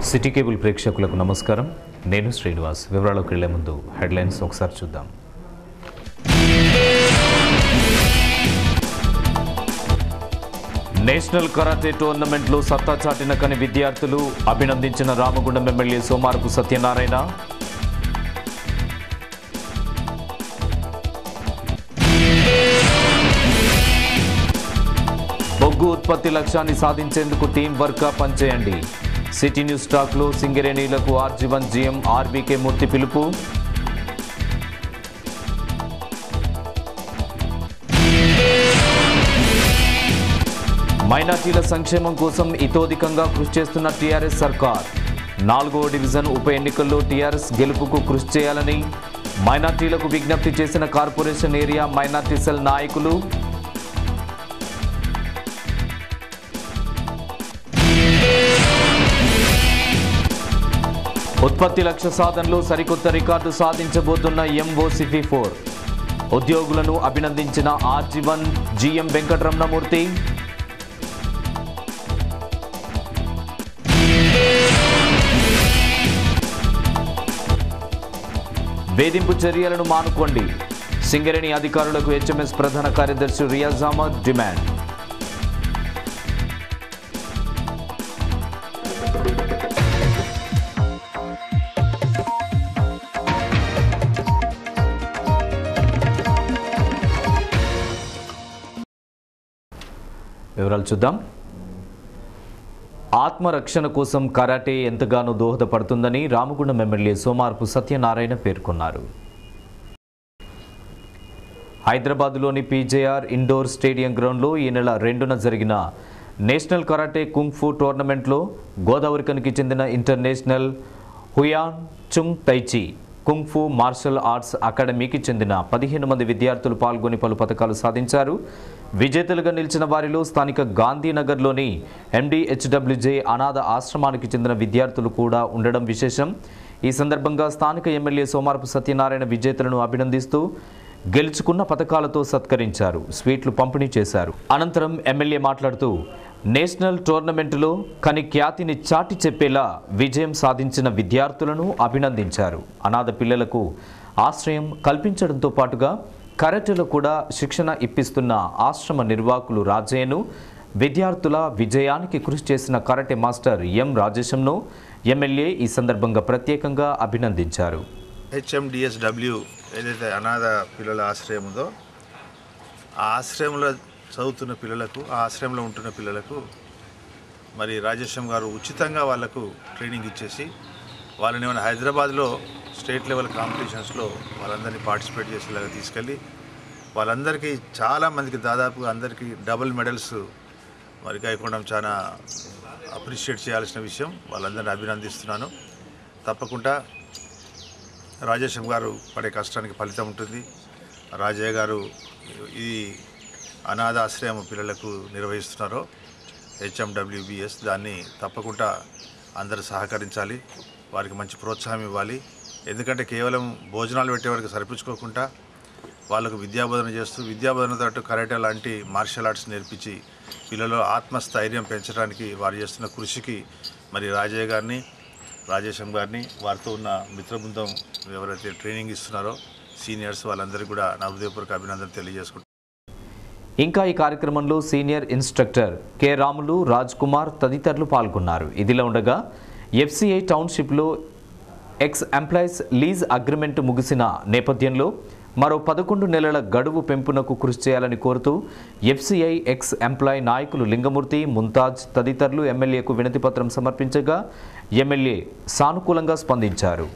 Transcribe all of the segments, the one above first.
City cable ప్రేక్షకులకు నమస్కారం. నేను శ్రీనివాస్. వివరాలకు వెళ్లే ముందు హెడ్లైన్స్ ఒకసారి చూద్దాం. నేషనల్ కరాటే టోర్నమెంట్లో సత్తా చాటిన కని విద్యార్థులు అభినందించిన రామగుండం ఎమ్మెల్యే సోమారపు సత్యనారాయణ. బొగ్గు ఉత్పత్తి లక్ష్యాన్ని సాధించేందుకు టీం వర్క్గా పనిచేయండి. సిటీ న్యూస్ స్టాక్లో సింగరేణిలకు ఆర్జీవన్ జీఎం ఆర్బీకే మూర్తి పిలుపు. మైనార్టీల సంక్షేమం కోసం ఇతోధికంగా కృషి చేస్తున్న టీఆర్ఎస్ సర్కార్. 4వ డివిజన్ ఉప ఎన్నికల్లో టీఆర్ఎస్ గెలుపుకు కృషి చేయాలని మైనార్టీలకు విజ్ఞప్తి చేసిన కార్పొరేషన్ ఏరియా మైనార్టీ సెల్ నాయకులు. ఉత్పత్తి లక్ష్య సాధనలో సరికొత్త రికార్డు సాధించబోతున్న MOCP4. ఉద్యోగులను అభినందించిన ఆర్జీవన్ జీఎం వెంకటరమణమూర్తి. వేధింపు చర్యలను మానుకోండి. సింగరేణి అధికారులకు HMS ప్రధాన కార్యదర్శి రియాజ్ అహ్మద్ డిమాండ్. వివరాలు చూద్దాం. ఆత్మరక్షణ కోసం కరాటే ఎంతగానో దోహదపడుతుందని రామగుండం ఎమ్మెల్యే సోమారపు సత్యనారాయణ పేర్కొన్నారు. హైదరాబాద్లోని PJR ఇండోర్ స్టేడియం గ్రౌండ్లో ఈ నెల 2న జరిగిన నేషనల్ కరాటే కుంగ్-ఫు టోర్నమెంట్లో గోదావరికనికి చెందిన ఇంటర్నేషనల్ హుయాన్ చుంగ్ తైచి కుంగ్-ఫు మార్షల్ ఆర్ట్స్ అకాడమీకి చెందిన 15 మంది విద్యార్థులు పాల్గొని పలు పథకాలు సాధించారు. విజేతలుగా నిలిచిన వారిలో స్థానిక గాంధీనగర్లోని MDHWJ అనాథ ఆశ్రమానికి చెందిన విద్యార్థులు కూడా ఉండడం విశేషం. ఈ సందర్భంగా స్థానిక ఎమ్మెల్యే సోమారపు సత్యనారాయణ విజేతలను అభినందిస్తూ గెలుచుకున్న పథకాలతో సత్కరించారు. స్వీట్లు పంపిణీ చేశారు. అనంతరం ఎమ్మెల్యే మాట్లాడుతూ నేషనల్ టోర్నమెంటులో కని ఖ్యాతిని చాటి చెప్పేలా విజయం సాధించిన విద్యార్థులను అభినందించారు. అనాథ పిల్లలకు ఆశ్రయం కల్పించడంతో పాటుగా కరాటేలో కూడా శిక్షణ ఇప్పిస్తున్న ఆశ్రమ నిర్వాహకులు రాజయ్యను, విద్యార్థుల విజయానికి కృషి చేసిన కరాటే మాస్టర్ M రాజేశంను ఎమ్మెల్యే ఈ సందర్భంగా ప్రత్యేకంగా అభినందించారు. HMDSW ఏదైతే అనాథ పిల్లల ఆశ్రయం ఉందో ఆ ఆశ్రయంలో చదువుతున్న పిల్లలకు, ఆ ఆశ్రయంలో ఉంటున్న పిల్లలకు మరి రాజేశం గారు ఉచితంగా వాళ్లకు ట్రైనింగ్ ఇచ్చేసి వాళ్ళని ఏమైనా హైదరాబాద్లో స్టేట్ లెవెల్ కాంపిటీషన్స్లో వాళ్ళందరినీ పార్టిసిపేట్ చేసేలాగా తీసుకెళ్ళి వాళ్ళందరికీ చాలామందికి దాదాపుగా అందరికీ డబుల్ మెడల్స్ మరి కాయకుండా చాలా అప్రిషియేట్ చేయాల్సిన విషయం. వాళ్ళందరినీ అభినందిస్తున్నాను. తప్పకుండా రాజేశం గారు పడే కష్టానికి ఫలితం ఉంటుంది. రాజయ్య గారు ఈ అనాథాశ్రయం పిల్లలకు నిర్వహిస్తున్నారో HMWBS దాన్ని తప్పకుండా అందరూ సహకరించాలి, వారికి మంచి ప్రోత్సాహం ఇవ్వాలి. ఎందుకంటే కేవలం భోజనాలు పెట్టే వరకు సరిపుచ్చుకోకుండా వాళ్ళకు విద్యాబోధన చేస్తూ విద్యాబోధనతో కరాటే లాంటి మార్షల్ ఆర్ట్స్ నేర్పించి పిల్లలు ఆత్మస్థైర్యం పెంచడానికి వారు చేస్తున్న కృషికి మరి రాజయ్య గారిని, రాజేశం గారిని, వారితో ఉన్న మిత్రబృందం ఎవరైతే ట్రైనింగ్ ఇస్తున్నారో సీనియర్స్ వాళ్ళందరికీ కూడా నా హృదయపూర్వక అభినందన తెలియజేసుకుంటున్నాను. ఇంకా ఈ కార్యక్రమంలో senior instructor K Ramulu, Raj Kumar తదితరులు పాల్గొన్నారు. ఇదిలా ఉండగా FCI టౌన్షిప్లో ఎక్స్ ఎంప్లాయీస్ లీజ్ అగ్రిమెంట్ ముగిసిన నేపథ్యంలో మరో 11 నెలల గడువు పెంపునకు కృషి చేయాలని కోరుతూ FCI ఎక్స్ ఎంప్లాయీ నాయకులు లింగమూర్తి, ముంతాజ్ తదితరులు ఎమ్మెల్యేకు వినతిపత్రం సమర్పించగా ఎమ్మెల్యే సానుకూలంగా స్పందించారు.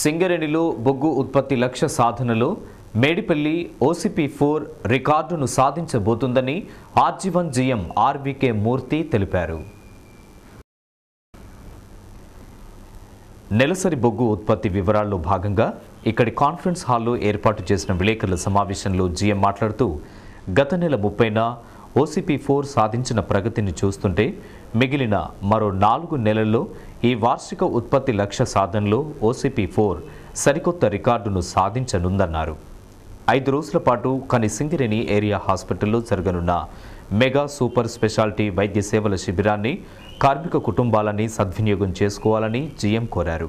సింగరేణిలో బొగ్గు ఉత్పత్తి లక్ష్య సాధనలో మేడిపల్లి OCP4 రికార్డును సాధించబోతుందని ఆర్జీవన్ జీఎం ఆర్బీకే మూర్తి తెలిపారు. నెలసరి బొగ్గు ఉత్పత్తి వివరాల్లో భాగంగా ఇక్కడి కాన్ఫరెన్స్ హాల్లో ఏర్పాటు చేసిన విలేకరుల సమావేశంలో జీఎం మాట్లాడుతూ గత నెల 30న OCP4 సాధించిన ప్రగతిని చూస్తుంటే మిగిలిన మరో 4 నెలల్లో ఈ వార్షిక ఉత్పత్తి లక్ష్య సాధనలో OCP4 సరికొత్త రికార్డును సాధించనుందన్నారు. 5 రోజుల పాటు కని సింగరేణి ఏరియా హాస్పిటల్లో జరగనున్న మెగా సూపర్ స్పెషాలిటీ వైద్య సేవల శిబిరాన్ని కార్మిక కుటుంబాలని సద్వినియోగం చేసుకోవాలని జీఎం కోరారు.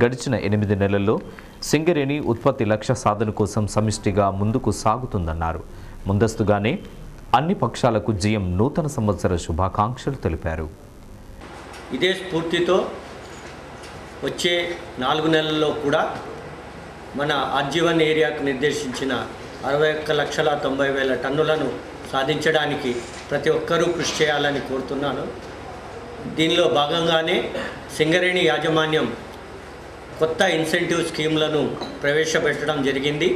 గడిచిన 8 నెలల్లో సింగరేణి ఉత్పత్తి లక్ష్య సాధన కోసం సమిష్టిగా ముందుకు సాగుతుందన్నారు. ముందస్తుగానే అన్ని పక్షాలకు జీఎం నూతన సంవత్సర శుభాకాంక్షలు తెలిపారు. ఇదే స్ఫూర్తితో వచ్చే 4 నెలల్లో కూడా మన ఆర్జీవన్ ఏరియాకు నిర్దేశించిన 61,90,000 టన్నులను సాధించడానికి ప్రతి ఒక్కరూ కృషి చేయాలని కోరుతున్నాను. దీనిలో భాగంగానే సింగరేణి యాజమాన్యం కొత్త ఇన్సెంటివ్ స్కీమ్లను ప్రవేశపెట్టడం జరిగింది.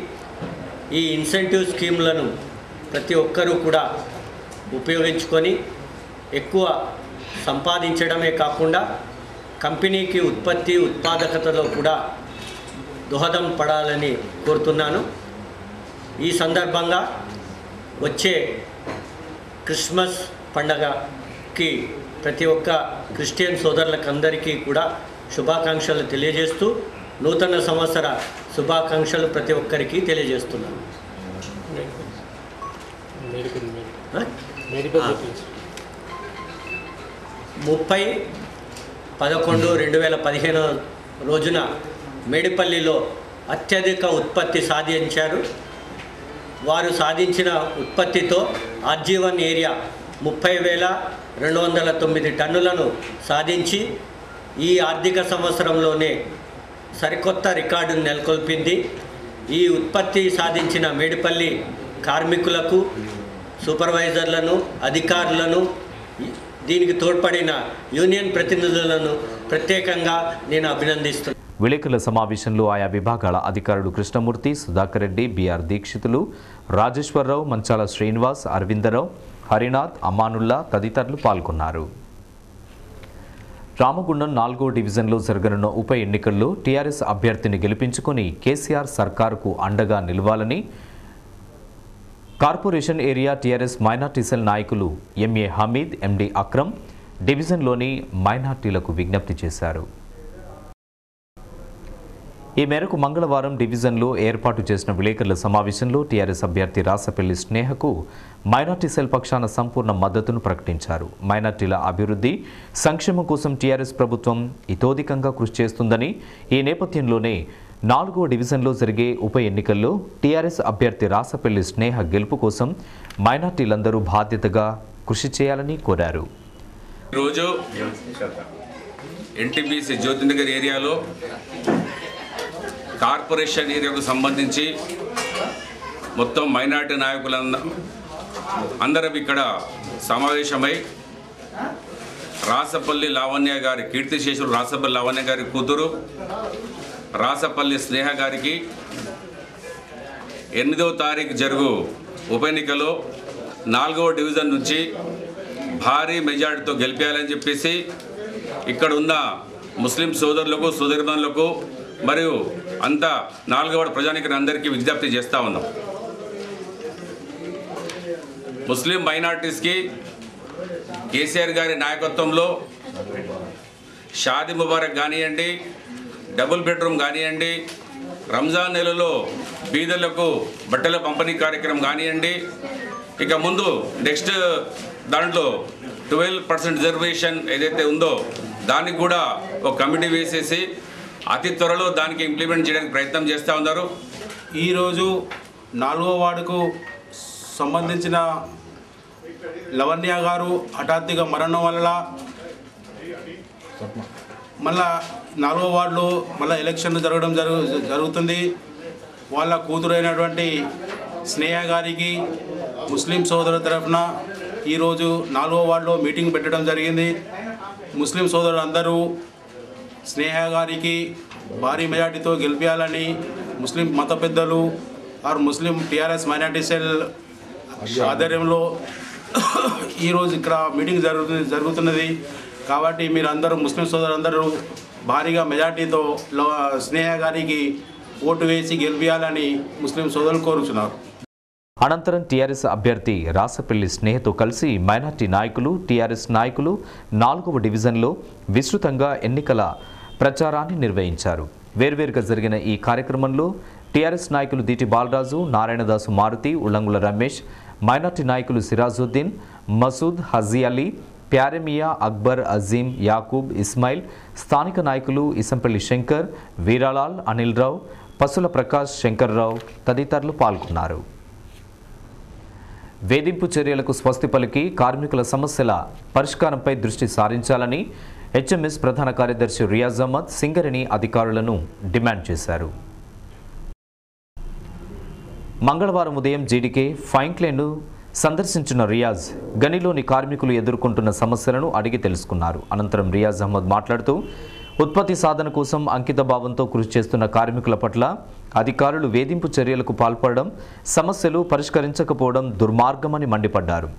ఈ ఇన్సెంటివ్ స్కీమ్లను ప్రతి ఒక్కరూ కూడా ఉపయోగించుకొని ఎక్కువ సంపాదించడమే కాకుండా కంపెనీకి ఉత్పాదకతలో కూడా దోహదం పడాలని కోరుతున్నాను. ఈ సందర్భంగా వచ్చే క్రిస్మస్ పండగకి ప్రతి ఒక్క క్రిస్టియన్ సోదరులకు అందరికీ కూడా శుభాకాంక్షలు తెలియజేస్తూ నూతన సంవత్సర శుభాకాంక్షలు ప్రతి ఒక్కరికి తెలియజేస్తున్నాను. 30/11/2015 రోజున మేడిపల్లిలో అత్యధిక ఉత్పత్తి సాధించారు. వారు సాధించిన ఉత్పత్తితో ఆర్జీవన్ ఏరియా 30,209 టన్నులను సాధించి ఈ ఆర్థిక సంవత్సరంలోనే సరికొత్త రికార్డును నెలకొల్పింది. ఈ ఉత్పత్తి సాధించిన మేడిపల్లి కార్మికులకు, సూపర్వైజర్లను, అధికారులను, దీనికి తోడ్పడిన యూనియన్ ప్రతినిధులను ప్రత్యేకంగా నేను అభినందిస్తున్నాను. విలేకరుల సమావేశంలో ఆయా విభాగాల అధికారులు కృష్ణమూర్తి, సుధాకర్ రెడ్డి, బిఆర్ దీక్షితులు, రాజేశ్వరరావు, మంచాల శ్రీనివాస్, అరవిందరావు, హరినాథ్, అమానుల్లా తదితరులు పాల్గొన్నారు. రామగుండం 4వ డివిజన్లో జరగనున్న ఉప ఎన్నికల్లో టీఆర్ఎస్ అభ్యర్థిని గెలిపించుకొని కేసీఆర్ సర్కారుకు అండగా నిలవాలని corporation area TRS minority cell నాయకులు ఎంఏ హమీద్, ఎండి అక్రమ్ డివిజన్లోని మైనార్టీలకు విజ్ఞప్తి చేశారు. ఈ మేరకు మంగళవారం డివిజన్లో ఏర్పాటు చేసిన విలేకరుల సమావేశంలో టీఆర్ఎస్ అభ్యర్థి రాసపల్లి స్నేహకు మైనార్టీ సెల్ పక్షాన సంపూర్ణ మద్దతును ప్రకటించారు. మైనార్టీల అభివృద్ధి, సంక్షేమం కోసం టీఆర్ఎస్ ప్రభుత్వం ఇతోధికంగా కృషి చేస్తుందని, ఈ నేపథ్యంలోనే 4వ డివిజన్లో జరిగే ఉప ఎన్నికల్లో టీఆర్ఎస్ అభ్యర్థి రాసపల్లి స్నేహ గెలుపు కోసం మైనార్టీలందరూ బాధ్యతగా కృషి చేయాలని కోరారు. ఈరోజు ఎన్టీపీసీ జ్యోతినగర్ ఏరియాలో కార్పొరేషన్ ఏరియాకు సంబంధించి మొత్తం మైనార్టీ నాయకులందరం ఇక్కడ సమావేశమై రాసపల్లి లావణ్య గారి, కీర్తిశేషులు రాసపల్లి లావణ్య గారి కూతురు రాసపల్లి స్నేహ గారికి 8వ తారీఖు జరుగు ఉప ఎన్నికలో 4వ డివిజన్ నుంచి భారీ మెజార్టీతో గెలిపేయాలని చెప్పేసి ఇక్కడ ఉన్న ముస్లిం సోదరులకు, సోదరిమణులకు మరియు అంతా 4వ వార్డు ప్రజానికుని అందరికీ విజ్ఞప్తి చేస్తూ ఉన్నాం. ముస్లిం మైనార్టీస్కి కేసీఆర్ గారి నాయకత్వంలో షాదీ ముబారక్ కానివ్వండి, డబుల్ బెడ్రూమ్ కానివ్వండి, రంజాన్ నెలలో బీదలకు బట్టల పంపిణీ కార్యక్రమం కానివ్వండి, ఇక ముందు నెక్స్ట్ దాంట్లో 12% రిజర్వేషన్ ఏదైతే ఉందో దానికి కూడా ఒక కమిటీ వేసేసి అతి త్వరలో దానికి ఇంప్లిమెంట్ చేయడానికి ప్రయత్నం చేస్తూ ఉన్నారు. ఈరోజు 4వ వార్డుకు సంబంధించిన లవణ్య గారు హఠాత్తుగా మరణం వల్ల మళ్ళా 4వ వార్డులో మళ్ళీ ఎలక్షన్లు జరగడం జరుగుతుంది. వాళ్ళ కూతురైనటువంటి స్నేహ గారికి ముస్లిం సోదరుల తరఫున ఈరోజు 4వ వార్డులో మీటింగ్ పెట్టడం జరిగింది. ముస్లిం సోదరులందరూ స్నేహ గారికి భారీ మెజార్టీతో గెలిపించాలని ముస్లిం మత పెద్దలు ఆర్ ముస్లిం టీఆర్ఎస్ మైనార్టీ సెల్ ఆధ్వర్యంలో ఈరోజు ఇక్కడ మీటింగ్ జరుగుతున్నది. కాబట్టి మీరందరూ ముస్లిం సోదరులందరూ భారీగా మెజార్టీతో స్నేహ గారికి ఓటు వేసి గెలిపించాలని ముస్లిం సోదరులు కోరుచున్నారు. అనంతరం టీఆర్ఎస్ అభ్యర్థి రాసపల్లి స్నేహతో కలిసి మైనార్టీ నాయకులు, టీఆర్ఎస్ నాయకులు 4వ డివిజన్లో విస్తృతంగా ఎన్నికల ప్రచారాన్ని నిర్వహించారు. వేర్వేరుగా జరిగిన ఈ కార్యక్రమంలో టీఆర్ఎస్ నాయకులు దీటి బాలరాజు, నారాయణదాసు మారుతి, ఉల్లంగుల రమేష్, మైనార్టీ నాయకులు సిరాజుద్దీన్, మసూద్, హజీ అలీ, ప్యారెమియా, అక్బర్, అజీం, యాకూబ్, ఇస్మాయిల్, స్థానిక నాయకులు ఇసంపల్లి శంకర్, వీరాలాల్, అనిల్ రావు, పసుల ప్రకాష్, శంకర్రావు తదితరులు పాల్గొన్నారు. వేధింపు చర్యలకు స్వస్తి పలికి కార్మికుల సమస్యల పరిష్కారంపై దృష్టి సారించాలని హెచ్ఎంఎస్ ప్రధాన కార్యదర్శి రియాజ్ అహ్మద్ సింగరేణి అధికారులను డిమాండ్ చేశారు. మంగళవారం ఉదయం జీడీకే ఫైన్క్లేన్ను సందర్శించిన రియాజ్ గనిలోని కార్మికులు ఎదుర్కొంటున్న సమస్యలను అడిగి తెలుసుకున్నారు. అనంతరం రియాజ్ అహ్మద్ మాట్లాడుతూ ఉత్పత్తి సాధన కోసం అంకిత భావంతో కృషి చేస్తున్న కార్మికుల పట్ల అధికారులు వేధింపు చర్యలకు పాల్పడడం, సమస్యలు పరిష్కరించకపోవడం దుర్మార్గమని మండిపడ్డారు.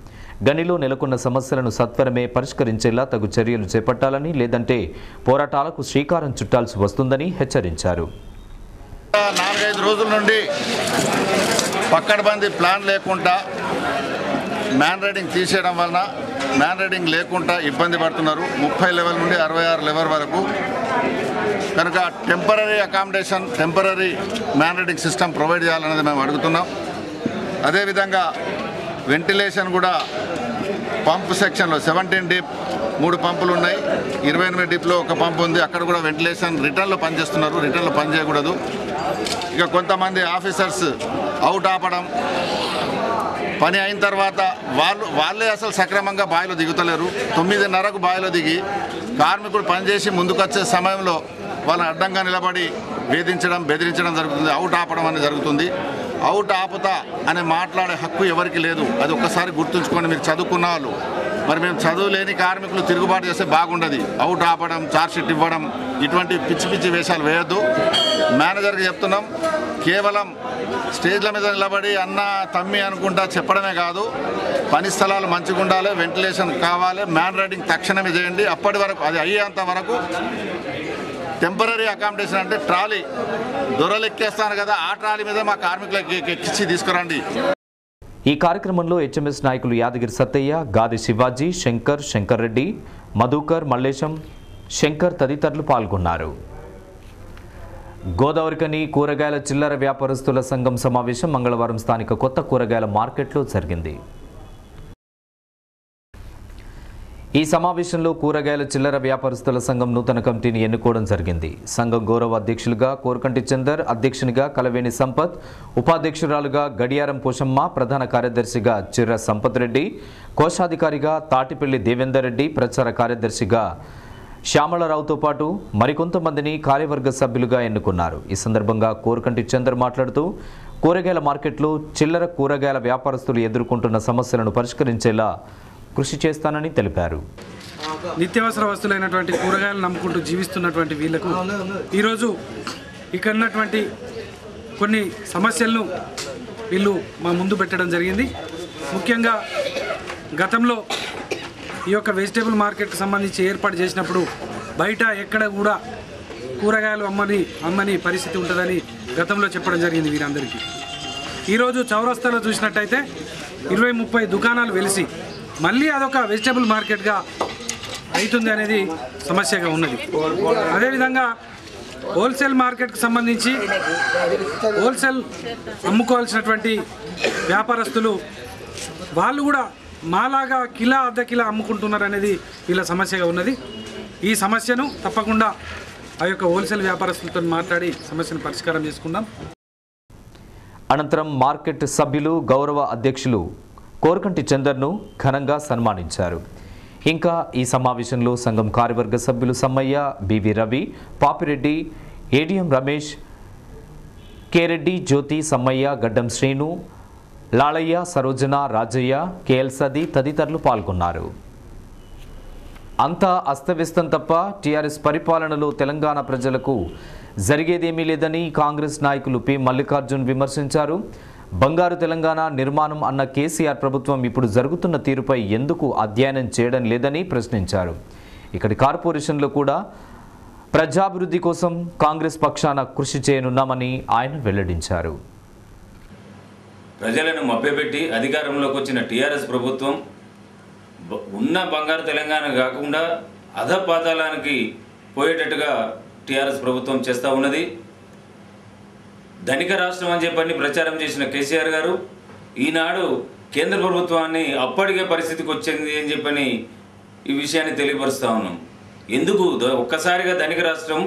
గనిలో నెలకొన్న సమస్యలను సత్వరమే పరిష్కరించేలా తగు చర్యలు చేపట్టాలని, లేదంటే పోరాటాలకు శ్రీకారం చుట్టాల్సి వస్తుందని హెచ్చరించారు. 4-5 రోజుల నుండి పక్కడబంది ప్లాన్ లేకుండా మ్యాన్ రైడింగ్ తీసేయడం వలన మ్యాన్ రైడింగ్ లేకుండా ఇబ్బంది పడుతున్నారు. 30 లెవెల్ నుండి 66 లెవెల్ వరకు. కనుక temporary accommodation, temporary man riding system provide చేయాలనేది మేము అడుగుతున్నాం. అదేవిధంగా వెంటిలేషన్ కూడా పంప్ సెక్షన్లో 17 డీప్ 3 పంపులు ఉన్నాయి, 28 డీప్లో 1 పంపు ఉంది. అక్కడ కూడా వెంటిలేషన్ రిటర్న్లో పనిచేస్తున్నారు, రిటర్న్లో పనిచేయకూడదు. ఇక కొంతమంది ఆఫీసర్స్ అవుట్ ఆపడం, పని అయిన తర్వాత వాళ్ళే అసలు సక్రమంగా బావిలో దిగుతలేరు. 9:30కు బావిలో దిగి కార్మికుడు పనిచేసి ముందుకు వచ్చే సమయంలో వాళ్ళని అడ్డంగా నిలబడి వేధించడం, బెదిరించడం జరుగుతుంది. అవుట్ ఆపడం అనేది జరుగుతుంది. అవుట్ ఆపుతా అని మాట్లాడే హక్కు ఎవరికి లేదు. అది ఒక్కసారి గుర్తుంచుకొని మీరు చదువుకున్న వాళ్ళు. మరి మేము చదువు లేని కార్మికులు తిరుగుబాటు చేస్తే బాగుండదు. అవుట్ ఆపడం, ఛార్జ్షీట్ ఇవ్వడం, ఇటువంటి పిచ్చి పిచ్చి వేషాలు వేయొద్దు. మేనేజర్కి చెప్తున్నాం, కేవలం స్టేజ్ల మీద నిలబడి అన్న తమ్మి అనుకుంటా చెప్పడమే కాదు, పని స్థలాలు మంచిగా ఉండాలి, వెంటిలేషన్ కావాలి, మ్యాన్ రైడింగ్ తక్షణమే చేయండి. అప్పటి వరకు అది అయ్యేంత వరకు టెంపరీ అకామిడేషన్ అంటే ట్రాలీ దొరలు ఎక్కేస్తాను కదా, ఆ ట్రాలీ మీద మా కార్మికులకి ఎక్కించి తీసుకురండి. ఈ కార్యక్రమంలో హెచ్ఎంఎస్ నాయకులు యాదగిరి సత్తయ్య, గాది శివాజీ, శంకర్ రెడ్డి, మధుకర్, మల్లేశం, శంకర్ తదితరులు పాల్గొన్నారు. గోదావరికని కూరగాయల చిల్లర వ్యాపారస్తుల సంఘం సమావేశం మంగళవారం స్థానిక కొత్త కూరగాయల మార్కెట్లో జరిగింది. ఈ సమావేశంలో కూరగాయల చిల్లర వ్యాపారస్తుల సంఘం నూతన కమిటీని ఎన్నుకోవడం జరిగింది. సంఘం గౌరవ అధ్యక్షులుగా కోరకంటి చందర్, అధ్యక్షునిగా కలవేణి సంపత్, ఉపాధ్యక్షురాలుగా గడియారం పోషమ్మ, ప్రధాన కార్యదర్శిగా చిర్ర సంపత్ రెడ్డి, కోశాధికారిగా తాటిపల్లి దేవేందర్ రెడ్డి, ప్రచార కార్యదర్శిగా శ్యామలరావుతో పాటు మరికొంతమందిని కార్యవర్గ సభ్యులుగా ఎన్నుకున్నారు. ఈ సందర్భంగా కోరకంటి చందర్ మాట్లాడుతూ కూరగాయల మార్కెట్లో చిల్లర కూరగాయల వ్యాపారస్తులు ఎదుర్కొంటున్న సమస్యలను పరిష్కరించేలా కృషి చేస్తానని తెలిపారు. నిత్యావసర వస్తువులైనటువంటి కూరగాయలు నమ్ముకుంటూ జీవిస్తున్నటువంటి వీళ్లకు ఈరోజు ఇక్కడ ఉన్నటువంటి కొన్ని సమస్యలను వీళ్ళు మా ముందు పెట్టడం జరిగింది. ముఖ్యంగా గతంలో ఈ యొక్క వెజిటేబుల్ మార్కెట్కి సంబంధించి ఏర్పాటు చేసినప్పుడు బయట ఎక్కడ కూడా కూరగాయలు అమ్మని పరిస్థితి ఉంటుందని గతంలో చెప్పడం జరిగింది వీరందరికీ. ఈరోజు చౌరస్తాలో చూసినట్టయితే 20-30 దుకాణాలు వెలిసి మళ్ళీ అదొక వెజిటేబుల్ మార్కెట్గా అవుతుంది అనేది సమస్యగా ఉన్నది. అదేవిధంగా హోల్సేల్ మార్కెట్కి సంబంధించి హోల్సేల్ అమ్ముకోవాల్సినటువంటి వ్యాపారస్తులు వాళ్ళు కూడా మాలాగా కిలో అర్ధ కిలో అమ్ముకుంటున్నారు అనేది వీళ్ళ సమస్యగా ఉన్నది. ఈ సమస్యను తప్పకుండా ఆ యొక్క హోల్సేల్ వ్యాపారస్తులతో మాట్లాడి సమస్యను పరిష్కారం చేసుకుందాం. అనంతరం మార్కెట్ సభ్యులు గౌరవ అధ్యక్షులు కోరకంటి చందర్ను ఘనంగా సన్మానించారు. ఇంకా ఈ సమావేశంలో సంఘం కార్యవర్గ సభ్యులు సమ్మయ్య, బివి రవి, పాపిరెడ్డి, ఏడిఎం రమేష్, కేరెడ్డి, జ్యోతి, సమ్మయ్య, గడ్డం శ్రీను, లాళయ్య, సరోజన, రాజయ్య, కేఎల్ సది తదితరులు పాల్గొన్నారు. అంతా అస్తవ్యస్తం తప్ప టీఆర్ఎస్ పరిపాలనలో తెలంగాణ ప్రజలకు జరిగేదేమీ లేదని కాంగ్రెస్ నాయకులు పి మల్లికార్జున్ విమర్శించారు. బంగారు తెలంగాణ నిర్మాణం అన్న కేసీఆర్ ప్రభుత్వం ఇప్పుడు జరుగుతున్న తీరుపై ఎందుకు అధ్యయనం చేయడం లేదని ప్రశ్నించారు. ఇక్కడి కార్పొరేషన్లో కూడా ప్రజాభివృద్ధి కోసం కాంగ్రెస్ పక్షాన కృషి చేయనున్నామని ఆయన వెల్లడించారు. ప్రజలను మభ్యపెట్టి అధికారంలోకి వచ్చిన టీఆర్ఎస్ ప్రభుత్వం ఉన్న బంగారు తెలంగాణ కాకుండా అధపాతాళానికి పోయేటట్టుగా టీఆర్ఎస్ ప్రభుత్వం చేస్తూ ఉన్నది. ధనిక రాష్ట్రం అని చెప్పని ప్రచారం చేసిన కేసీఆర్ గారు ఈనాడు కేంద్ర ప్రభుత్వాన్ని అప్పటికే పరిస్థితికి వచ్చింది అని చెప్పని ఈ విషయాన్ని తెలియపరుస్తూ ఉన్నాం. ఎందుకు ఒక్కసారిగా ధనిక రాష్ట్రం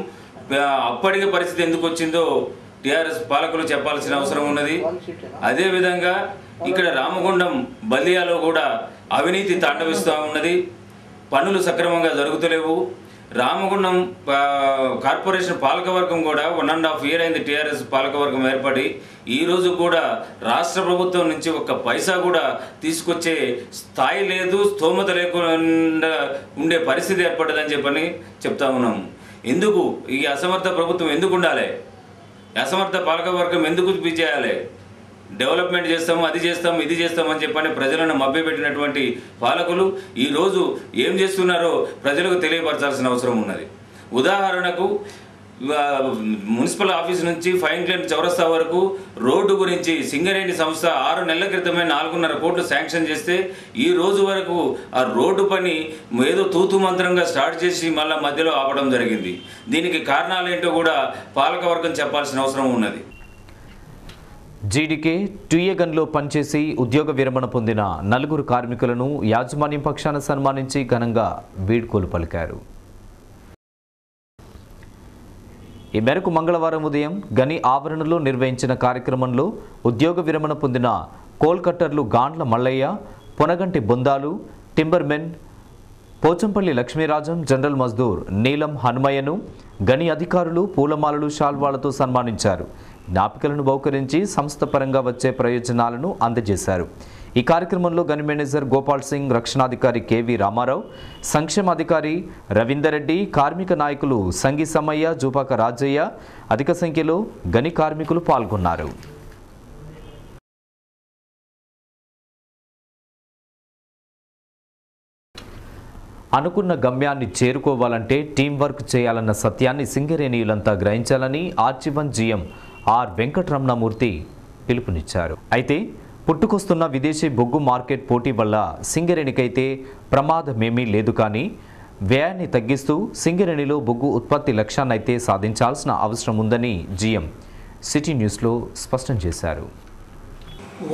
అప్పటికే పరిస్థితి ఎందుకు వచ్చిందో టీఆర్ఎస్ పాలకులు చెప్పాల్సిన అవసరం ఉన్నది. అదేవిధంగా ఇక్కడ రామగుండం బల్దియాలో కూడా అవినీతి తాండవిస్తూ ఉన్నది. పనులు సక్రమంగా జరుగుతలేవు. రామగుండం కార్పొరేషన్ పాలకవర్గం కూడా 1.5 year అయింది టీఆర్ఎస్ పాలకవర్గం ఏర్పడి. ఈరోజు కూడా రాష్ట్ర ప్రభుత్వం నుంచి ఒక్క పైసా కూడా తీసుకొచ్చే స్థాయి లేదు, స్తోమత లేకుండా ఉండే పరిస్థితి ఏర్పడ్డదని చెప్పని చెప్తా ఉన్నాము. ఎందుకు ఈ అసమర్థ ప్రభుత్వం ఎందుకు ఉండాలి? అసమర్థ పాలకవర్గం ఎందుకు చేయాలి? డెవలప్మెంట్ చేస్తాము, అది చేస్తాము, ఇది చేస్తామని చెప్పని ప్రజలను మభ్యపెట్టినటువంటి పాలకులు ఈరోజు ఏం చేస్తున్నారో ప్రజలకు తెలియపరచాల్సిన అవసరం ఉన్నది. ఉదాహరణకు మున్సిపల్ ఆఫీస్ నుంచి ఫైన్ క్లైన్ చౌరస్తా వరకు రోడ్డు గురించి సింగరేణి సంస్థ 6 నెలల క్రితమే 4.5 కోట్లు శాంక్షన్ చేస్తే ఈ రోజు వరకు ఆ రోడ్డు పని ఏదో తూతు మంత్రంగా స్టార్ట్ చేసి మళ్ళీ మధ్యలో ఆపడం జరిగింది. దీనికి కారణాలు ఏంటో కూడా పాలకవర్గం చెప్పాల్సిన అవసరం ఉన్నది. జీడీకే టుయ్యగన్లో పనిచేసి ఉద్యోగ విరమణ పొందిన 4 కార్మికులను యాజమాన్యం పక్షాన సన్మానించి ఘనంగా వీడ్కోలు పలికారు. ఈ మేరకు మంగళవారం ఉదయం గని ఆవరణలో నిర్వహించిన కార్యక్రమంలో ఉద్యోగ విరమణ పొందిన కోల్కట్టర్లు గాండ్ల మల్లయ్య, పొనగంటి బొందాలు, టింబర్మెన్ పోచంపల్లి లక్ష్మీరాజం, జనరల్ మజ్దూర్ నీలం హనుమయ్యను గని అధికారులు పూలమాలలు, శాల్వాలతో సన్మానించారు. జ్ఞాపికలను బహుకరించి సంస్థ పరంగా వచ్చే ప్రయోజనాలను అందజేశారు. ఈ కార్యక్రమంలో గని మేనేజర్ గోపాల్ సింగ్, రక్షణాధికారి కేవి రామారావు, సంక్షేమాధికారి రవీందర్ రెడ్డి, కార్మిక నాయకులు సంగి సమ్మయ్య, జూపాక రాజయ్య అధిక సంఖ్యలో గని కార్మికులు పాల్గొన్నారు. అనుకున్న గమ్యాన్ని చేరుకోవాలంటే టీం వర్క్ చేయాలన్న సత్యాన్ని సింగరేణియులంతా గ్రహించాలని ఆర్జీవన్ జీఎం ఆర్ వెంకటరమణమూర్తి పిలుపునిచ్చారు. అయితే పుట్టుకొస్తున్న విదేశీ బొగ్గు మార్కెట్ పోటీ వల్ల సింగరేణికైతే ప్రమాదమేమీ లేదు, కానీ వ్యయాన్ని తగ్గిస్తూ సింగరేణిలో బొగ్గు ఉత్పత్తి లక్ష్యాన్నైతే సాధించాల్సిన అవసరం ఉందని జీఎం సిటీ న్యూస్లో స్పష్టం చేశారు.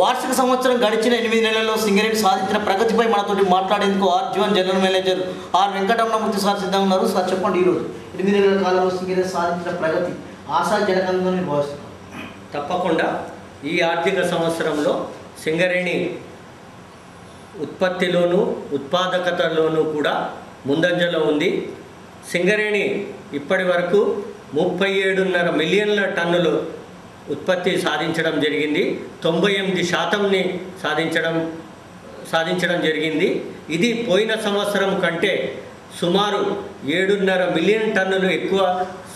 వార్షిక సంవత్సరం గడిచిన 8 నెలల్లో సింగరేణి సాధించిన ప్రగతిపై మనతోటి మాట్లాడేందుకు RG one general manager R Venkataramanamurthy sir సిద్ధంగా ఉన్నారు. సార్ చెప్పండి, ఈరోజు 8 నెలల కాలంలో సింగరేణి సాధించిన ప్రగతి ఆశాజనకంగా భావిస్తున్నారు. తప్పకుండా ఈ ఆర్థిక సంవత్సరంలో సింగరేణి ఉత్పత్తిలోనూ ఉత్పాదకతలోనూ కూడా ముందంజలో ఉంది. సింగరేణి ఇప్పటి వరకు 37.5 మిలియన్ల టన్నులు ఉత్పత్తి సాధించడం జరిగింది. 98% సాధించడం జరిగింది. ఇది పోయిన సంవత్సరం కంటే సుమారు 7.5 మిలియన్ టన్నులు ఎక్కువ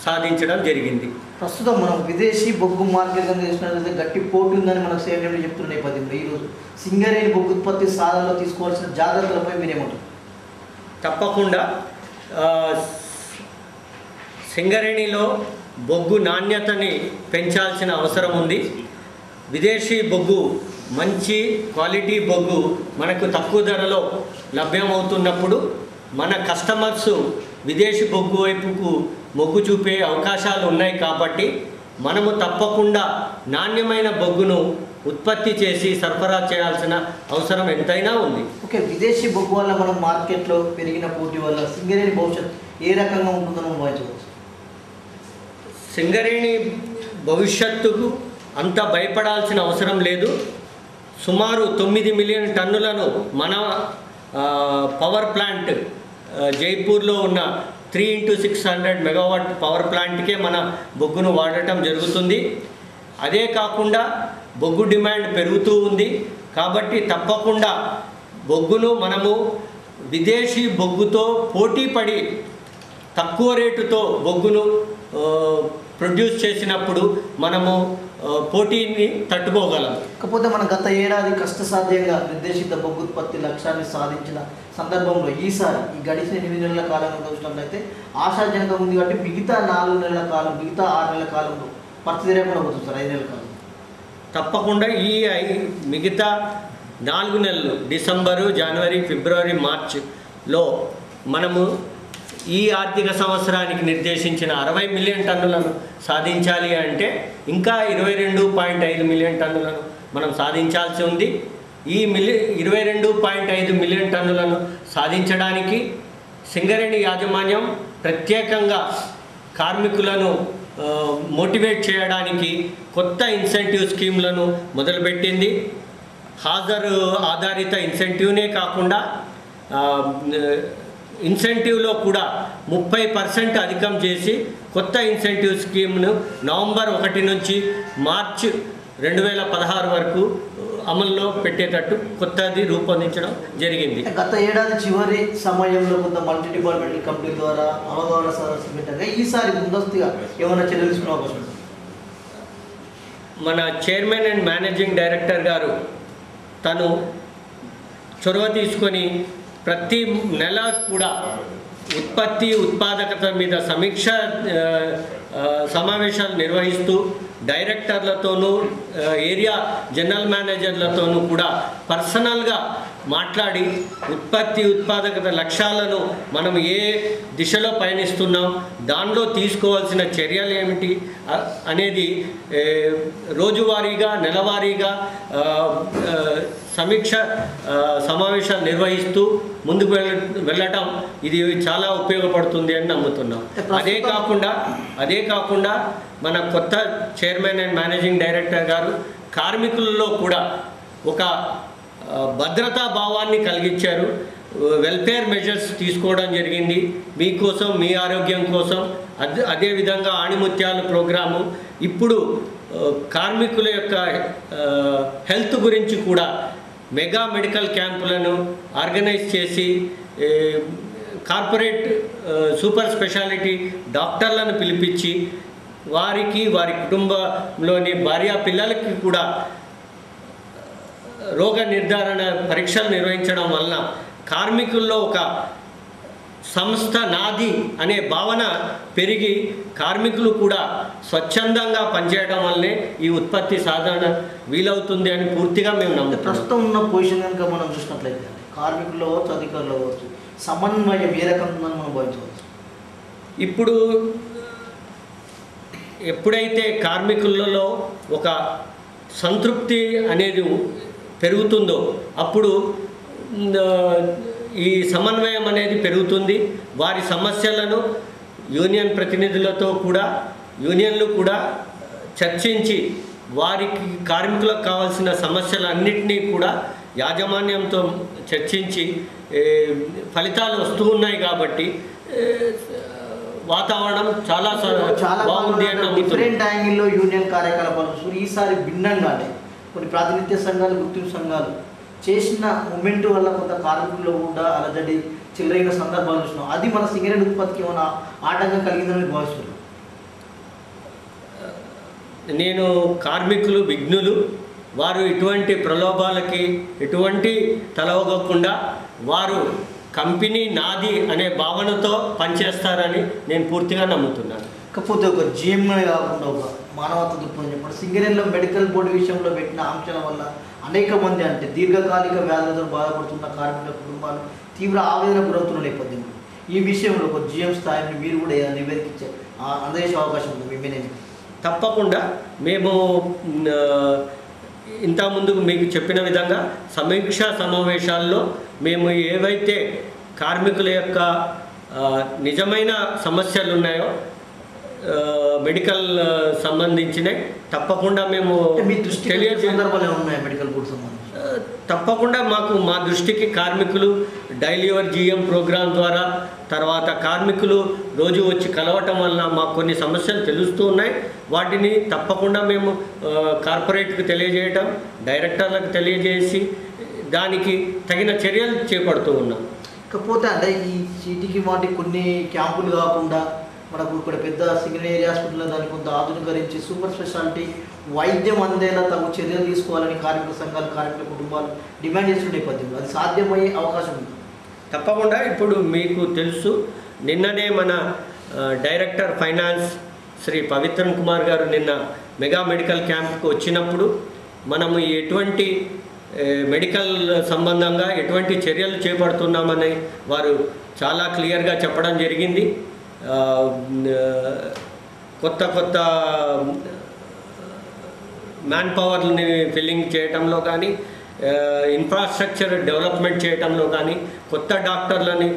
సాధించడం జరిగింది. ప్రస్తుతం మనం విదేశీ బొగ్గు మార్కెట్ కనుక చేసినట్లయితే గట్టి పోటీ ఉందని మనకు సేవలు చెప్తున్న నేపథ్యంలో ఈరోజు సింగరేణి బొగ్గు ఉత్పత్తి సాధనలో తీసుకోవాల్సిన జాగ్రత్తలపై మీరేమంటారు? తప్పకుండా సింగరేణిలో బొగ్గు నాణ్యతని పెంచాల్సిన అవసరం ఉంది. విదేశీ బొగ్గు మంచి క్వాలిటీ బొగ్గు మనకు తక్కువ ధరలో లభ్యమవుతున్నప్పుడు మన కస్టమర్స్ విదేశీ బొగ్గు వైపుకు మొగ్గు చూపే అవకాశాలు ఉన్నాయి. కాబట్టి మనము తప్పకుండా నాణ్యమైన బొగ్గును ఉత్పత్తి చేసి సరఫరా చేయాల్సిన అవసరం ఎంతైనా ఉంది. ఓకే, విదేశీ బొగ్గు వల్ల మనం మార్కెట్లో పెరిగిన పోటీ వల్ల సింగరేణి భవిష్యత్తు ఏ రకంగా ఉంటుందని భావించవచ్చు? సింగరేణి భవిష్యత్తుకు అంత భయపడాల్సిన అవసరం లేదు. సుమారు 9 మిలియన్ టన్నులను మన పవర్ ప్లాంట్ జైపూర్లో ఉన్న 3x600 మెగావాట్ పవర్ ప్లాంట్కే మన బొగ్గును వాడటం జరుగుతుంది. అదే కాకుండా బొగ్గు డిమాండ్ పెరుగుతూ ఉంది. కాబట్టి తప్పకుండా బొగ్గును మనము విదేశీ బొగ్గుతో పోటీ పడి తక్కువ రేటుతో బొగ్గును ప్రొడ్యూస్ చేసినప్పుడు మనము పోటీని తట్టుకోగలం. కాకపోతే మన గత ఏడాది కష్టసాధ్యంగా నిర్దేశిత బొగ్గు ఉత్పత్తి లక్ష్యాన్ని సాధించిన సందర్భంలో ఈసారి ఈ గడిచిన 8 నెలల కాలంలో చూసినట్లయితే ఆశాజనకంగా ఉంది. కాబట్టి మిగతా 4 నెలల కాలం, మిగతా 6 నెలల కాలంలో పరిస్థితి రేపకుండా పోతుంది సార్. 5 నెలల కాలం తప్పకుండా ఈ మిగతా 4 నెలలు డిసెంబరు, జనవరి, ఫిబ్రవరి, మార్చిలో మనము ఈ ఆర్థిక సంవత్సరానికి నిర్దేశించిన 60 మిలియన్ టన్నులను సాధించాలి అంటే ఇంకా 22.5 మిలియన్ టన్నులను మనం సాధించాల్సి ఉంది. ఈ 22.5 మిలియన్ టన్నులను సాధించడానికి సింగరేణి యాజమాన్యం ప్రత్యేకంగా కార్మికులను మోటివేట్ చేయడానికి కొత్త ఇన్సెంటివ్ స్కీమ్లను మొదలుపెట్టింది. హాజరు ఆధారిత ఇన్సెంటివ్నే కాకుండా ఇన్సెంటివ్లో కూడా 30% అధికం చేసి కొత్త ఇన్సెంటివ్ స్కీమ్ను నవంబర్ 1 నుంచి మార్చి 2016 వరకు అమల్లో పెట్టేటట్టు కొత్తది రూపొందించడం జరిగింది. గత ఏడాది చివరి సమయంలో కొంత మల్టీ డిపార్ట్మెంటల్ కమిటీ ద్వారా అవగాహన సదస్సు పెట్టారు. ఈసారి ముందస్తుగా ఏమైనా చర్యలు తీసుకునే అవకాశం ఉంది? మన చైర్మన్ అండ్ మేనేజింగ్ డైరెక్టర్ గారు తను చొరవ తీసుకొని ప్రతి నెల కూడా ఉత్పత్తి ఉత్పాదకత మీద సమీక్ష సమావేశాలు నిర్వహిస్తూ డైరెక్టర్లతోనూ ఏరియా జనరల్ మేనేజర్లతోనూ కూడా పర్సనల్గా మాట్లాడి ఉత్పత్తి ఉత్పాదకత లక్ష్యాలను మనం ఏ దిశలో పయనిస్తున్నాం, దానిలో తీసుకోవాల్సిన చర్యలు ఏమిటి అనేది రోజువారీగా నెలవారీగా సమీక్ష సమావేశాలు నిర్వహిస్తూ ముందుకు వెళ్ళటం ఇది చాలా ఉపయోగపడుతుంది అని నమ్ముతున్నాం. అదే కాకుండా మన కొత్త చైర్మన్ అండ్ మేనేజింగ్ డైరెక్టర్ గారు కార్మికులలో కూడా ఒక భద్రతా భావాన్ని కలిగించారు. వెల్ఫేర్ మెజర్స్ తీసుకోవడం జరిగింది మీకోసం, మీ ఆరోగ్యం కోసం. అదేవిధంగా ఆణిముత్యాలు ప్రోగ్రాము, ఇప్పుడు కార్మికుల యొక్క హెల్త్ గురించి కూడా మెగా మెడికల్ క్యాంపులను ఆర్గనైజ్ చేసి కార్పొరేట్ సూపర్ స్పెషాలిటీ డాక్టర్లను పిలిపించి వారికి వారి కుటుంబంలోని భార్య పిల్లలకి కూడా రోగ నిర్ధారణ పరీక్షలు నిర్వహించడం వలన కార్మికుల్లో ఒక సంస్థ నాది అనే భావన పెరిగి కార్మికులు కూడా స్వచ్ఛందంగా పనిచేయడం వల్లే ఈ ఉత్పత్తి సాధన వీలవుతుంది అని పూర్తిగా మేము నమ్ముతాం. ప్రస్తుతం ఉన్న పొజిషన్ కనుక మనం చూసినట్లయితే కార్మికుల్లో అవ్వచ్చు, అధికారులు అవ్వచ్చు, సమన్వయం ఏ రకంగా మనం భావించవచ్చు? ఇప్పుడు ఎప్పుడైతే కార్మికులలో ఒక సంతృప్తి అనేది పెరుగుతుందో అప్పుడు ఈ సమన్వయం అనేది పెరుగుతుంది. వారి సమస్యలను యూనియన్ ప్రతినిధులతో కూడా యూనియన్లు కూడా చర్చించి వారికి కార్మికులకు కావాల్సిన సమస్యలన్నింటినీ కూడా యాజమాన్యంతో చర్చించి ఫలితాలు వస్తూ ఉన్నాయి. కాబట్టి వాతావరణం చాలా బాగుంది అని డిఫరెంట్ యాంగిల్లో యూనియన్ కార్యకలాపాలు ఈసారి భిన్నంగానే కొన్ని ప్రాతినిధ్య సంఘాలు, గుర్తింపు సంఘాలు చేసిన మూమెంట్ వల్ల కొంత కార్మికుల్లో కూడా అలజడి చెలరైన సందర్భాలు చూసినాం. అది మన సింగరేణి ఉత్పత్తికి ఏమైనా ఆటంకం కలిగిందని భావిస్తున్నాను. నేను కార్మికులు విఘ్నులు, వారు ఇటువంటి ప్రలోభాలకి ఎటువంటి తలవగకుండా వారు కంపెనీ నాది అనే భావనతో పనిచేస్తారని నేను పూర్తిగా నమ్ముతున్నాను. కాకపోతే ఒక జిఎంఏ కాకుండా ఒక మానవత్వ దృక్పథం చెప్పండి. సింగరేణిలో మెడికల్ బోర్డు విషయంలో పెట్టిన ఆంక్షల వల్ల అనేక మంది అంటే దీర్ఘకాలిక వ్యాధులతో బాధపడుతున్న కార్మికుల కుటుంబాలు తీవ్ర ఆవేదన గురవుతున్న నేపథ్యంలో ఈ విషయంలో ఒక జిఎం స్థాయిని మీరు కూడా నివేదించే అందజేసే అవకాశం ఉంది మీ మేనేజ్మెంట్? తప్పకుండా మేము ఇంతకుముందు మీకు చెప్పిన విధంగా సమీక్షా సమావేశాల్లో మేము ఏవైతే కార్మికుల యొక్క నిజమైన సమస్యలు ఉన్నాయో మెడికల్ సంబంధించినవి తప్పకుండా మేము మెడికల్ బోర్డు సంబంధించి తప్పకుండా మా దృష్టికి కార్మికులు డైలీ యువర్ జిఎం ప్రోగ్రాం ద్వారా తర్వాత కార్మికులు రోజు వచ్చి కలవటం వలన మాకు కొన్ని సమస్యలు తెలుస్తూ ఉన్నాయి. వాటిని తప్పకుండా మేము కార్పొరేట్కి తెలియజేయటం, డైరెక్టర్లకు తెలియజేసి దానికి తగిన చర్యలు చేపడుతూ ఉన్నాం. కాకపోతే అంటే ఈ సిటీకి వాటి కొన్ని క్యాంపులు కాకుండా మనకు ఇక్కడ పెద్ద సింగరేణి హాస్పిటల్లో దాన్ని కొంత ఆధునీకరించి సూపర్ స్పెషాలిటీ వైద్యం అందేలా తగు చర్యలు తీసుకోవాలని కార్మిక సంఘాలు, కార్మికుల కుటుంబాలు డిమాండ్ చేస్తున్న నేపథ్యంలో అది సాధ్యమయ్యే అవకాశం ఉంది? తప్పకుండా. ఇప్పుడు మీకు తెలుసు, నిన్ననే మన డైరెక్టర్ ఫైనాన్స్ శ్రీ పవిత్రన్ కుమార్ గారు నిన్న మెగా మెడికల్ క్యాంప్కి వచ్చినప్పుడు మనము ఎటువంటి మెడికల్ సంబంధంగా ఎటువంటి చర్యలు చేపడుతున్నామని వారు చాలా క్లియర్గా చెప్పడం జరిగింది. కొత్త మ్యాన్ పవర్ని ఫిల్లింగ్ చేయడంలో కానీ ఇన్ఫ్రాస్ట్రక్చర్ డెవలప్మెంట్ చేయడంలో కానీ, కొత్త డాక్టర్లని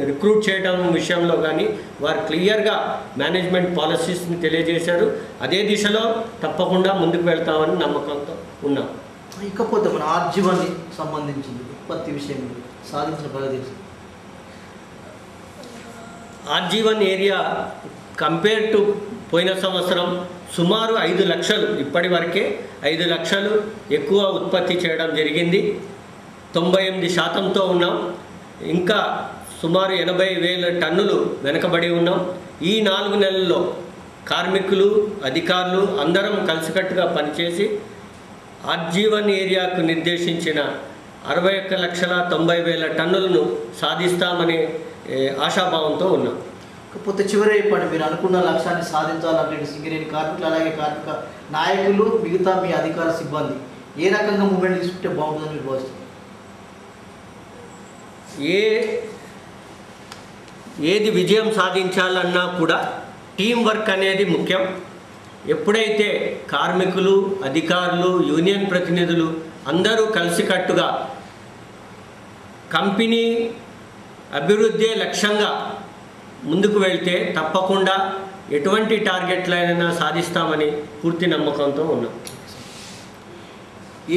రిక్రూట్ చేయడం విషయంలో కానీ వారు క్లియర్గా మేనేజ్మెంట్ పాలసీస్ని తెలియజేశారు. అదే దిశలో తప్పకుండా ముందుకు వెళ్తామని నమ్మకంతో ఉన్నాం. ఇకపోతే మన ఆర్జీవాన్ని సంబంధించింది ఉత్పత్తి విషయంలో సాధించిన ప్రగతి, ఆర్జీవన్ ఏరియా కంపేర్ టు పోయిన సంవత్సరం సుమారు 5 లక్షలు, ఇప్పటి వరకే 5 లక్షలు ఎక్కువ ఉత్పత్తి చేయడం జరిగింది. 98% ఉన్నాం. ఇంకా సుమారు 80,000 టన్నులు వెనకబడి ఉన్నాం. ఈ 4 నెలల్లో కార్మికులు, అధికారులు అందరం కలిసికట్టుగా పనిచేసి ఆర్జీవన్ ఏరియాకు నిర్దేశించిన 61,90,000 టన్నులను సాధిస్తామనే ఆశాభావంతో ఉన్నాం. కాకపోతే చివరి చెప్పండి, మీరు అనుకున్న లక్ష్యాన్ని సాధించాలంటే సింగరేణి కార్మికులు, అలాగే కార్మిక నాయకులు, మిగతా మీ అధికార సిబ్బంది ఏ రకంగా మూమెంట్ తీసుకుంటే బాగుంటుందని మీరు భావిస్తారు? ఏది విజయం సాధించాలన్నా కూడా టీం వర్క్ అనేది ముఖ్యం. ఎప్పుడైతే కార్మికులు, అధికారులు, యూనియన్ ప్రతినిధులు అందరూ కలిసికట్టుగా కంపెనీ అభివృద్ధి లక్ష్యంగా ముందుకు వెళ్తే తప్పకుండా ఎటువంటి టార్గెట్లైనా సాధిస్తామని పూర్తి నమ్మకంతో ఉన్నాం.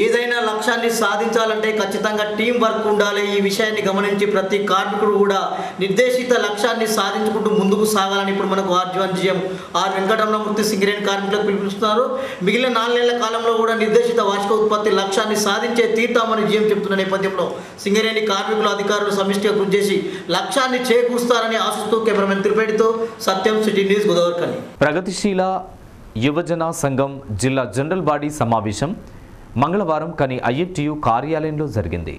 ఏదైనా లక్ష్యాన్ని సాధించాలంటే ఖచ్చితంగా టీం వర్క్ ఉండాలి. ఈ విషయాన్ని గమనించి ప్రతి కార్మికుడు కూడా నిర్దేశిత లక్ష్యాన్ని సాధించుకుంటూ ముందుకు సాగాలని ఇప్పుడు మనకు RG one GM R Venkataramanamurthy Singareni కార్మికులకు పిలుపునిస్తున్నారు. మిగిలిన 4 నెలల కాలంలో కూడా నిర్దేశిత వార్షిక ఉత్పత్తి లక్ష్యాన్ని సాధించే తీర్తామని జీఎం చెప్తున్న నేపథ్యంలో సింగరేణి కార్మికులు, అధికారులు సమిష్టిగా కృషి చేసి లక్ష్యాన్ని చేకూరుస్తారని ఆశిస్తూ కెమెరామెన్ తిరుపతితో సత్యం, సిటీ న్యూస్, గోదావరి. ప్రగతిశీల యువజన సంఘం జిల్లా జనరల్ బాడీ సమావేశం మంగళవారం కని ఐఎఫ్టియు కార్యాలయంలో జరిగింది.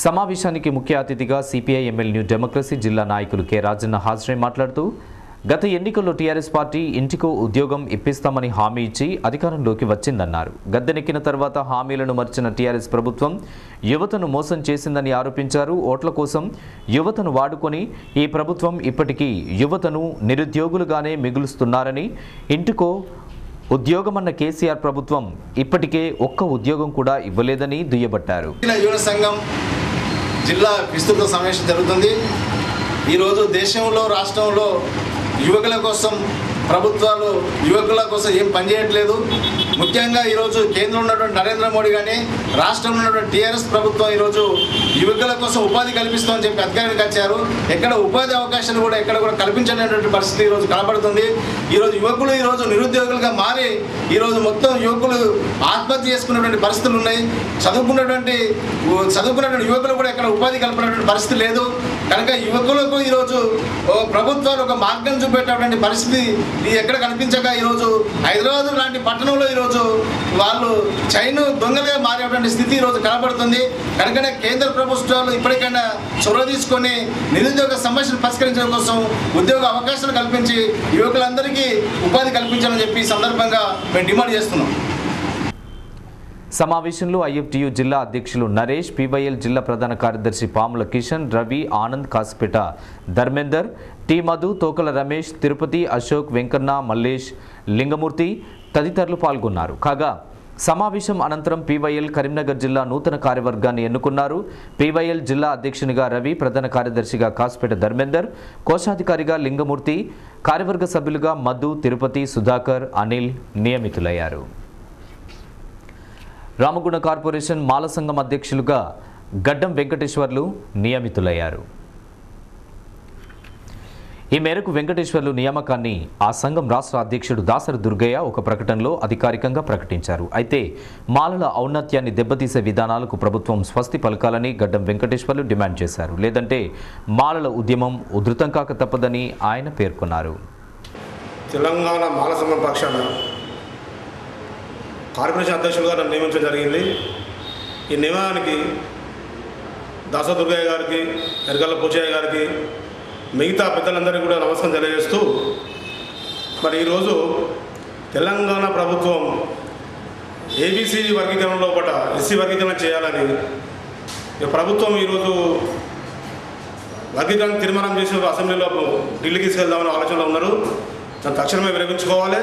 సమావేశానికి ముఖ్య అతిథిగా సిపిఐ ఎంఎల్ న్యూ డెమోక్రసీ జిల్లా నాయకులు కె రాజన్న హాజరై మాట్లాడుతూ గత ఎన్నికల్లో టీఆర్ఎస్ పార్టీ ఇంటికో ఉద్యోగం ఇప్పిస్తామని హామీ ఇచ్చి అధికారంలోకి వచ్చిందన్నారు. గద్దెనెక్కిన తర్వాత హామీలను మర్చిన టీఆర్ఎస్ ప్రభుత్వం యువతను మోసం చేసిందని ఆరోపించారు. ఓట్ల కోసం యువతను వాడుకొని ఈ ప్రభుత్వం ఇప్పటికీ యువతను నిరుద్యోగులుగానే మిగులుస్తున్నారని, ఇంటికో ఉద్యోగమన్న కేసీఆర్ ప్రభుత్వం ఇప్పటికే ఒక్క ఉద్యోగం కూడా ఇవ్వలేదని దుయ్యబట్టారు. యువజన సంఘం జిల్లా విస్తృత సమావేశం జరుగుతుంది. ఈరోజు దేశంలో, రాష్ట్రంలో యువకుల కోసం ప్రభుత్వాలు యువకుల కోసం ఏం పనిచేయట్లేదు. ముఖ్యంగా ఈరోజు కేంద్రంలో ఉన్నటువంటి నరేంద్ర మోడీ కానీ, రాష్ట్రంలో ఉన్నటువంటి టీఆర్ఎస్ ప్రభుత్వం ఈరోజు యువకుల కోసం ఉపాధి కల్పిస్తామని చెప్పి అధికారానికి వచ్చారు. ఎక్కడ ఉపాధి అవకాశాలు కూడా ఎక్కడ కూడా కల్పించలేనటువంటి పరిస్థితి ఈరోజు కనబడుతుంది. ఈరోజు యువకులు ఈరోజు నిరుద్యోగులుగా మారి ఈరోజు మొత్తం యువకులు ఆత్మహత్య చేసుకున్నటువంటి పరిస్థితులు ఉన్నాయి. చదువుకున్నటువంటి యువకులు కూడా ఎక్కడ ఉపాధి కల్పినటువంటి పరిస్థితి లేదు. కనుక యువకులకు ఈరోజు ప్రభుత్వాలు ఒక మార్గం చూపేటటువంటి పరిస్థితి ఎక్కడ కనిపించక ఈరోజు హైదరాబాద్ లాంటి పట్టణంలో ఈరోజు వాళ్ళు చైన్ దొంగలుగా మారేటువంటి స్థితి ఈరోజు కనబడుతుంది. కనుకనే కేంద్ర ప్రభుత్వాలు ఇప్పటికైనా చొరవ తీసుకొని నిరుద్యోగ సమస్యను పరిష్కరించడం కోసం ఉద్యోగ అవకాశాలు కల్పించి యువకులందరికీ ఉపాధి కల్పించాలని చెప్పి ఈ సందర్భంగా మేము డిమాండ్ చేస్తున్నాం. సమావేశంలో ఐఎఫ్టియు జిల్లా అధ్యక్షులు నరేష్, పివైఎల్ జిల్లా ప్రధాన కార్యదర్శి పాముల కిషన్, రవి, ఆనంద్, కాసిపేట ధర్మేందర్, టి మధు, తోకల రమేష్, తిరుపతి, అశోక్, వెంకన్న, మల్లేష్, లింగమూర్తి తదితరులు పాల్గొన్నారు. కాగా సమావేశం అనంతరం పివైఎల్ కరీంనగర్ జిల్లా నూతన కార్యవర్గాన్ని ఎన్నుకున్నారు. పివైఎల్ జిల్లా అధ్యక్షునిగా రవి, ప్రధాన కార్యదర్శిగా కాసిపేట ధర్మేందర్, కోశాధికారిగా లింగమూర్తి, కార్యవర్గ సభ్యులుగా మధు, తిరుపతి, సుధాకర్, అనిల్ నియమితులయ్యారు. రామగుండ కార్పొరేషన్ మాల సంఘం అధ్యక్షులుగా గడ్డం వెంకటేశ్వర్లు నియమితులయ్యారు. ఈ మేరకు వెంకటేశ్వర్లు నియామకాన్ని ఆ సంఘం రాష్ట్ర అధ్యక్షుడు దాసరి దుర్గయ్య ఒక ప్రకటనలో అధికారికంగా ప్రకటించారు. అయితే మాలల ఔన్నత్యాన్ని దెబ్బతీసే విధానాలకు ప్రభుత్వం స్వస్తి పలకాలని గడ్డం వెంకటేశ్వర్లు డిమాండ్ చేశారు. లేదంటే మాలల ఉద్యమం ఉధృతం కాక తప్పదని ఆయన పేర్కొన్నారు. తెలంగాణ మాల సంఘం పక్షాన కార్పొరేషన్ అధ్యక్షులుగా నన్ను నియమించడం జరిగింది. ఈ నియమనానికి దాస దుర్గయ్య గారికి, ఎరగల్ల పోచయ్య గారికి, మిగతా పెద్దలందరికీ కూడా నమస్కారం తెలియజేస్తూ, మరి ఈరోజు తెలంగాణ ప్రభుత్వం ఏబీసీ వర్గీకరణలో పాటు ఎస్సీ వర్గీకరణ చేయాలని ప్రభుత్వం ఈరోజు వర్గీకరణ తీర్మానం చేసిన అసెంబ్లీలో ఢిల్లీకి తీసుకెళ్దామని ఆలోచనలో ఉన్నారు. దాన్ని తక్షణమే విరమించుకోవాలి.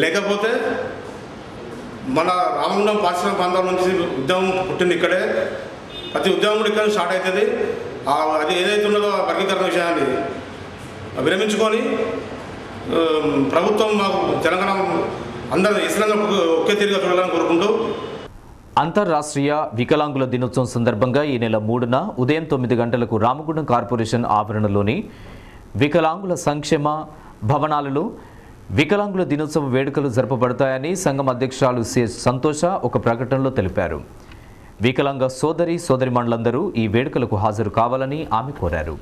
లేకపోతే మన రామగుండం పారిశ్రామిక ప్రాంతాల నుంచి ఉద్యమం పుట్టింది ఇక్కడే. ప్రతి ఉద్యమం కూడా ఇక్కడ స్టార్ట్ అవుతుంది. అది ఏదైతే ఉన్నదో ఆ వర్గీకరణ విషయాన్ని విరమించుకొని ప్రభుత్వం మాకు తెలంగాణ అందరూ ఇష్టంగా ఒకే తిరిగి చూడాలని కోరుకుంటూ అంతర్రాష్ట్రీయ వికలాంగుల దినోత్సవం సందర్భంగా ఈ నెల 3న ఉదయం 9 గంటలకు రామగుండం కార్పొరేషన్ ఆవరణలోని వికలాంగుల సంక్షేమ భవనాలలో వికలాంగుల దినోత్సవ వేడుకలు జరపబడతాయని సంఘం అధ్యక్షురాలు సిఎస్ సంతోష ఒక ప్రకటనలో తెలిపారు. వికలాంగ సోదరిమణులందరూ ఈ వేడుకలకు హాజరు కావాలని ఆమె కోరారు.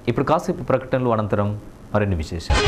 ఇప్పుడు కాసేపు ప్రకటనలు అనంతరం మరిన్ని విశేషాలు.